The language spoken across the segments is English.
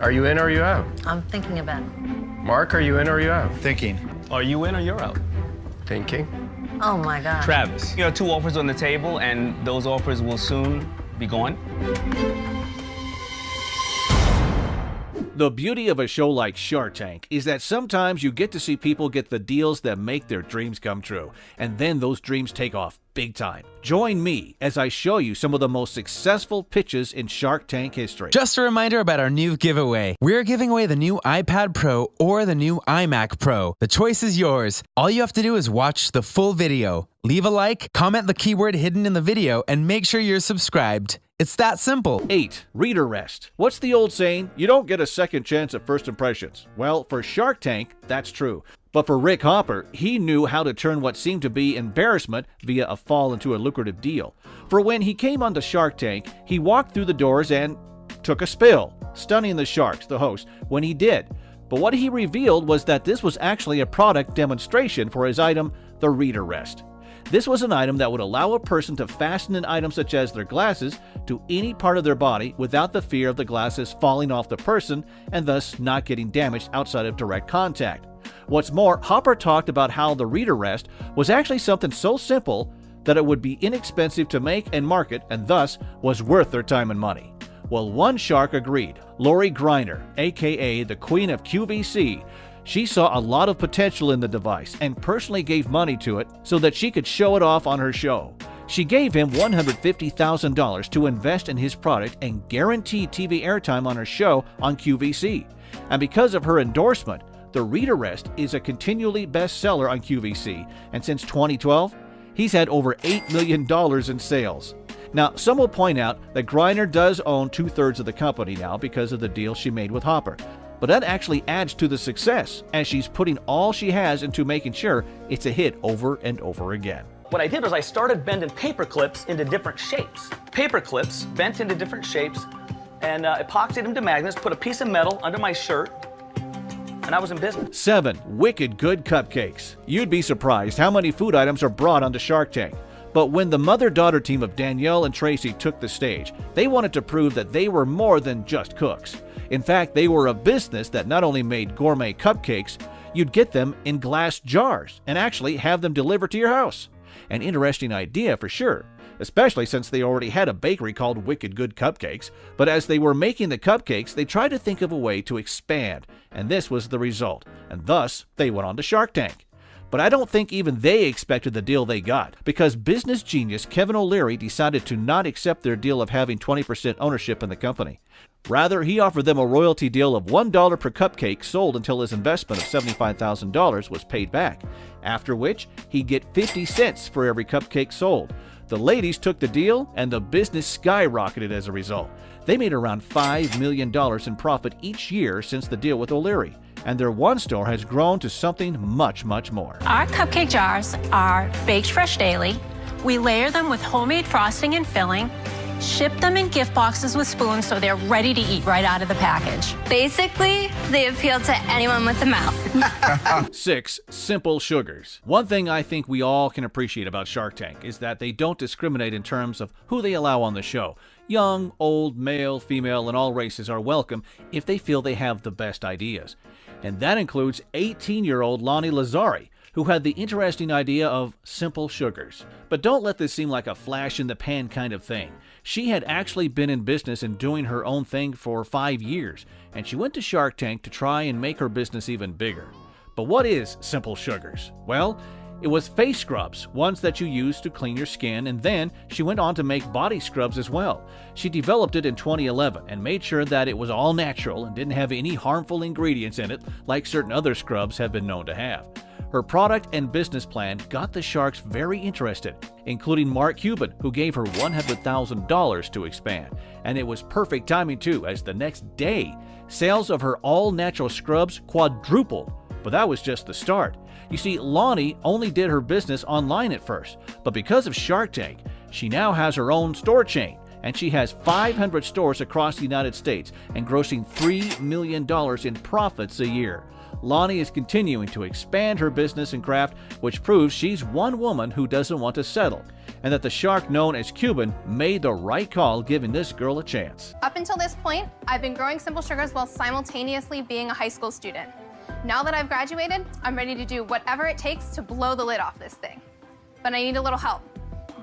Are you in or are you out? I'm thinking about it. Mark, are you in or are you out? Thinking. Are you in or you're out? Thinking. Oh my God. Travis, you have two offers on the table, and those offers will soon be gone. The beauty of a show like Shark Tank is that sometimes you get to see people get the deals that make their dreams come true, and then those dreams take off big time. Join me as I show you some of the most successful pitches in Shark Tank history. Just a reminder about our new giveaway. We're giving away the new iPad Pro or the new iMac Pro. The choice is yours. All you have to do is watch the full video. Leave a like, comment the keyword hidden in the video, and make sure you're subscribed. It's that simple. 8. Reader rest. What's the old saying? You don't get a second chance at first impressions. Well, for Shark Tank, that's true. But for Rick Hopper, he knew how to turn what seemed to be embarrassment via a fall into a lucrative deal. For when he came onto Shark Tank, he walked through the doors and took a spill, stunning the Sharks, the host, when he did. But what he revealed was that this was actually a product demonstration for his item, the Reader Rest. This was an item that would allow a person to fasten an item such as their glasses to any part of their body without the fear of the glasses falling off the person and thus not getting damaged outside of direct contact. What's more, Hopper talked about how the Reader Rest was actually something so simple that it would be inexpensive to make and market and thus was worth their time and money. Well, one shark agreed. Lori Greiner, aka the Queen of QVC, she saw a lot of potential in the device and personally gave money to it so that she could show it off on her show. She gave him $150,000 to invest in his product and guarantee TV airtime on her show on QVC. And because of her endorsement, the Reader Rest is a continually bestseller on QVC, and since 2012, he's had over $8 million in sales. Now, some will point out that Greiner does own 2/3 of the company now because of the deal she made with Hopper. But that actually adds to the success, as she's putting all she has into making sure it's a hit over and over again. What I did was I started bending paper clips into different shapes. Paper clips bent into different shapes, and epoxied them to magnets, put a piece of metal under my shirt, and I was in business. 7. Wicked Good Cupcakes. You'd be surprised how many food items are brought onto Shark Tank. But when the mother-daughter team of Danielle and Tracy took the stage, they wanted to prove that they were more than just cooks. In fact, they were a business that not only made gourmet cupcakes, you'd get them in glass jars and actually have them delivered to your house. An interesting idea for sure, especially since they already had a bakery called Wicked Good Cupcakes. But as they were making the cupcakes, they tried to think of a way to expand, and this was the result, and thus they went on to Shark Tank. But I don't think even they expected the deal they got, because business genius Kevin O'Leary decided to not accept their deal of having 20% ownership in the company. Rather, he offered them a royalty deal of $1 per cupcake sold until his investment of $75,000 was paid back, after which he'd get 50 cents for every cupcake sold. The ladies took the deal, and the business skyrocketed as a result. They made around $5 million in profit each year since the deal with O'Leary, and their one store has grown to something much, much more. Our cupcake jars are baked fresh daily. We layer them with homemade frosting and filling, ship them in gift boxes with spoons so they're ready to eat right out of the package. Basically, they appeal to anyone with a mouth. 6. Simple Sugars. One thing I think we all can appreciate about Shark Tank is that they don't discriminate in terms of who they allow on the show. Young, old, male, female, and all races are welcome if they feel they have the best ideas. And that includes 18-year-old Lonnie Lazzari, who had the interesting idea of Simple Sugars. But don't let this seem like a flash-in-the-pan kind of thing. She had actually been in business and doing her own thing for 5 years, and she went to Shark Tank to try and make her business even bigger. But what is Simple Sugars? Well, it was face scrubs, ones that you use to clean your skin, and then she went on to make body scrubs as well. She developed it in 2011 and made sure that it was all natural and didn't have any harmful ingredients in it like certain other scrubs have been known to have. Her product and business plan got the Sharks very interested, including Mark Cuban, who gave her $100,000 to expand. And it was perfect timing too, as the next day, sales of her all-natural scrubs quadrupled. But that was just the start. You see, Lonnie only did her business online at first, but because of Shark Tank, she now has her own store chain, and she has 500 stores across the United States and grossing $3 million in profits a year. Lonnie is continuing to expand her business and craft, which proves she's one woman who doesn't want to settle. and that the shark known as Cuban made the right call giving this girl a chance. Up until this point, I've been growing Simple Sugars while simultaneously being a high school student. Now that I've graduated, I'm ready to do whatever it takes to blow the lid off this thing. But I need a little help.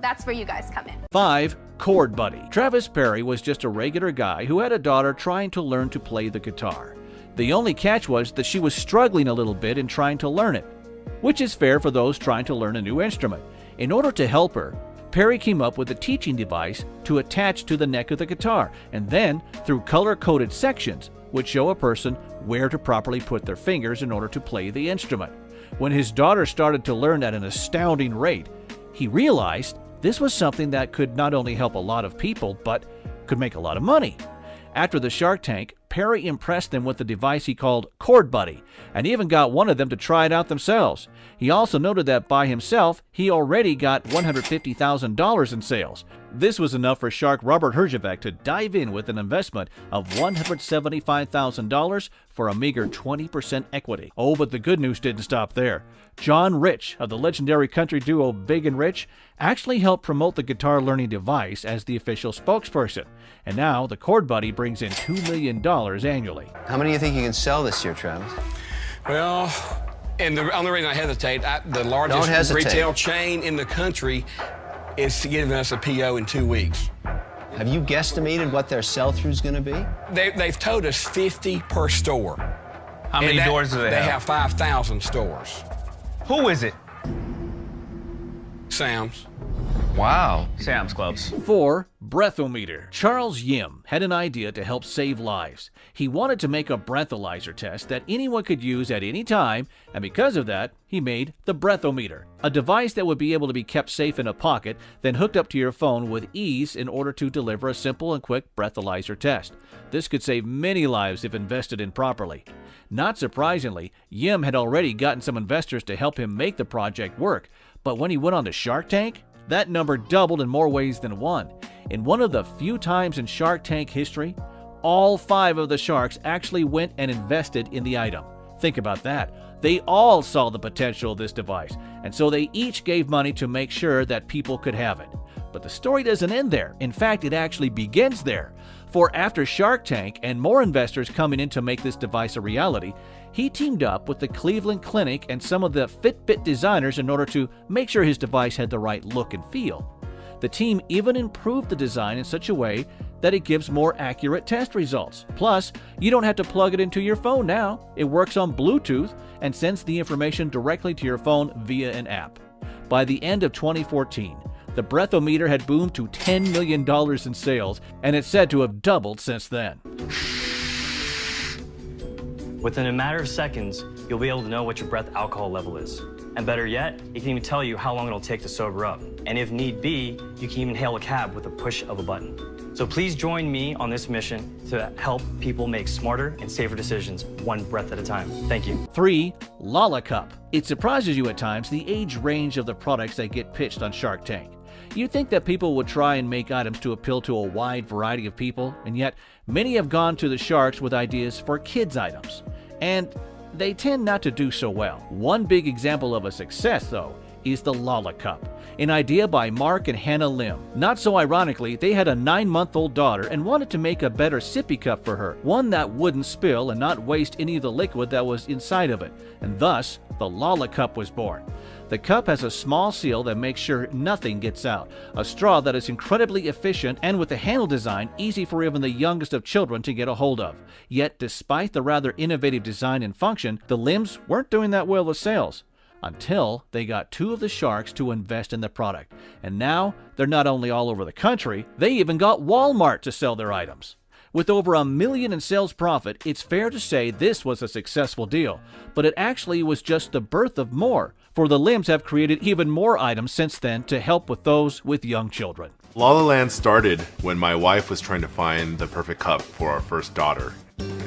That's where you guys come in. 5. Chord Buddy. Travis Perry was just a regular guy who had a daughter trying to learn to play the guitar. The only catch was that she was struggling a little bit in trying to learn it, which is fair for those trying to learn a new instrument. In order to help her, Perry came up with a teaching device to attach to the neck of the guitar, and then, through color-coded sections, would show a person where to properly put their fingers in order to play the instrument. When his daughter started to learn at an astounding rate, he realized this was something that could not only help a lot of people, but could make a lot of money. After the Shark Tank, Perry impressed them with the device he called Chord Buddy, and even got one of them to try it out themselves. He also noted that by himself, he already got $150,000 in sales. This was enough for shark Robert Herjavec to dive in with an investment of $175,000 for a meager 20% equity. Oh, but the good news didn't stop there. John Rich of the legendary country duo Big and Rich actually helped promote the guitar learning device as the official spokesperson. And now the Chord Buddy brings in $2 million annually. How many do you think you can sell this year, Travis? Well, and the only reason I hesitate, the largest retail chain in the country is giving us a PO in 2 weeks. Have you guesstimated what their sell-through is going to be? They've told us 50 per store. How many doors do they have? They have 5,000 stores. Who is it? Sam's. Wow. Sam's Clubs. 4. Breathometer. Charles Yim had an idea to help save lives. He wanted to make a breathalyzer test that anyone could use at any time, and because of that, he made the Breathometer, a device that would be able to be kept safe in a pocket, then hooked up to your phone with ease in order to deliver a simple and quick breathalyzer test. This could save many lives if invested in properly. Not surprisingly, Yim had already gotten some investors to help him make the project work, but when he went on to Shark Tank, that number doubled in more ways than one. In one of the few times in Shark Tank history, all 5 of the sharks actually went and invested in the item. Think about that. They all saw the potential of this device, and so they each gave money to make sure that people could have it. But the story doesn't end there. In fact, it actually begins there. For after Shark Tank and more investors coming in to make this device a reality, he teamed up with the Cleveland Clinic and some of the Fitbit designers in order to make sure his device had the right look and feel. The team even improved the design in such a way that it gives more accurate test results. Plus, you don't have to plug it into your phone now. It works on Bluetooth and sends the information directly to your phone via an app. By the end of 2014, the Breathometer had boomed to $10 million in sales, and it's said to have doubled since then. Within a matter of seconds, you'll be able to know what your breath alcohol level is. And better yet, it can even tell you how long it'll take to sober up. And if need be, you can even hail a cab with a push of a button. So please join me on this mission to help people make smarter and safer decisions, one breath at a time. Thank you. 3. Lollacup. It surprises you at times the age range of the products that get pitched on Shark Tank. You'd think that people would try and make items to appeal to a wide variety of people, and yet many have gone to the sharks with ideas for kids' items. And they tend not to do so well. One big example of a success, though, is the Lollacup, an idea by Mark and Hannah Lim. Not so ironically, they had a 9-month-old daughter and wanted to make a better sippy cup for her, one that wouldn't spill and not waste any of the liquid that was inside of it, and thus the Lollacup was born. The cup has a small seal that makes sure nothing gets out, a straw that is incredibly efficient, and with the handle design easy for even the youngest of children to get a hold of. Yet, despite the rather innovative design and function, the Lims weren't doing that well with sales. Until they got 2 of the sharks to invest in the product. And now, they're not only all over the country, they even got Walmart to sell their items. With over $1 million in sales profit, it's fair to say this was a successful deal. But it actually was just the birth of more, for the Lims have created even more items since then to help with those with young children. Lollaland started when my wife was trying to find the perfect cup for our first daughter.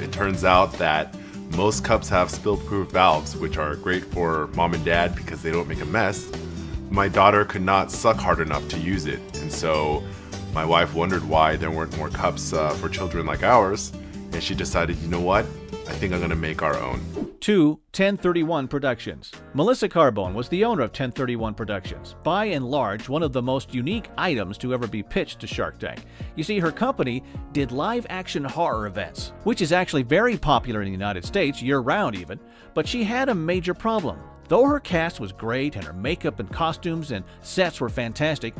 It turns out that most cups have spill-proof valves, which are great for mom and dad because they don't make a mess. My daughter could not suck hard enough to use it, and so my wife wondered why there weren't more cups for children like ours, and she decided, you know what? I think I'm gonna make our own. 2. 1031 Productions. Melissa Carbone was the owner of 1031 Productions, by and large one of the most unique items to ever be pitched to Shark Tank. You see, her company did live-action horror events, which is actually very popular in the United States, year-round even, but she had a major problem. Though her cast was great and her makeup and costumes and sets were fantastic,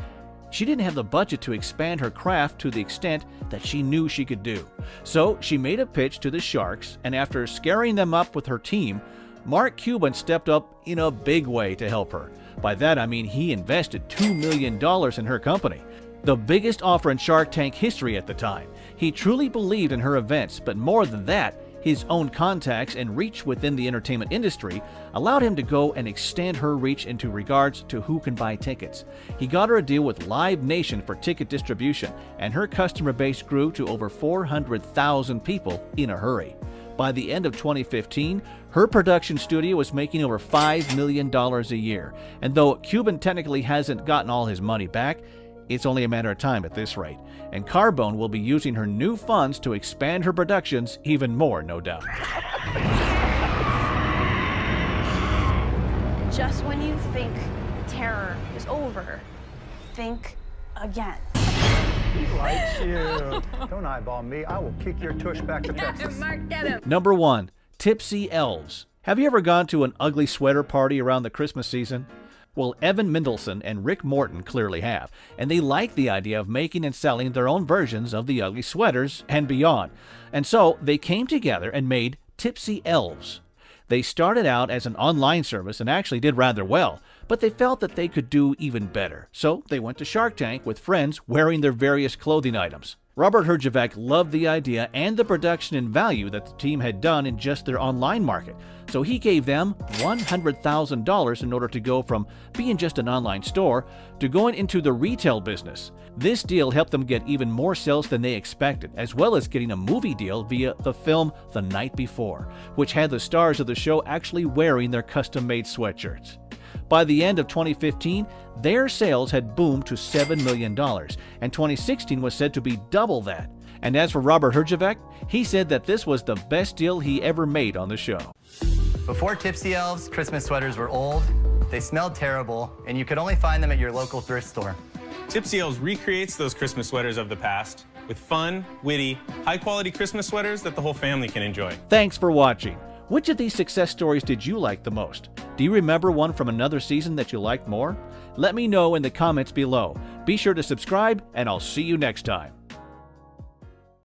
she didn't have the budget to expand her craft to the extent that she knew she could do. So she made a pitch to the Sharks, and after scaring them up with her team, Mark Cuban stepped up in a big way to help her. By that I mean he invested $2 million in her company, the biggest offer in Shark Tank history at the time. He truly believed in her events, but more than that, his own contacts and reach within the entertainment industry allowed him to go and extend her reach into regards to who can buy tickets. He got her a deal with Live Nation for ticket distribution, and her customer base grew to over 400,000 people in a hurry. By the end of 2015, her production studio was making over $5 million a year, and though Cuban technically hasn't gotten all his money back, it's only a matter of time at this rate, and Carbone will be using her new funds to expand her productions even more, no doubt. Just when you think terror is over, think again. He likes you. Don't eyeball me. I will kick your tush back to Texas. Mark, get him. Number 1. Tipsy Elves. Have you ever gone to an ugly sweater party around the Christmas season? Well, Evan Mendelsohn and Rick Morton clearly have, and they like the idea of making and selling their own versions of the ugly sweaters and beyond. And so they came together and made Tipsy Elves. They started out as an online service and actually did rather well, but they felt that they could do even better. So they went to Shark Tank with friends wearing their various clothing items. Robert Herjavec loved the idea and the production and value that the team had done in just their online market, so he gave them $100,000 in order to go from being just an online store to going into the retail business. This deal helped them get even more sales than they expected, as well as getting a movie deal via the film The Night Before, which had the stars of the show actually wearing their custom-made sweatshirts. By the end of 2015, their sales had boomed to $7 million, and 2016 was said to be double that. And as for Robert Herjavec, he said that this was the best deal he ever made on the show. Before Tipsy Elves, Christmas sweaters were old, they smelled terrible, and you could only find them at your local thrift store. Tipsy Elves recreates those Christmas sweaters of the past with fun, witty, high-quality Christmas sweaters that the whole family can enjoy. Thanks for watching. Which of these success stories did you like the most? Do you remember one from another season that you liked more? Let me know in the comments below. Be sure to subscribe, and I'll see you next time.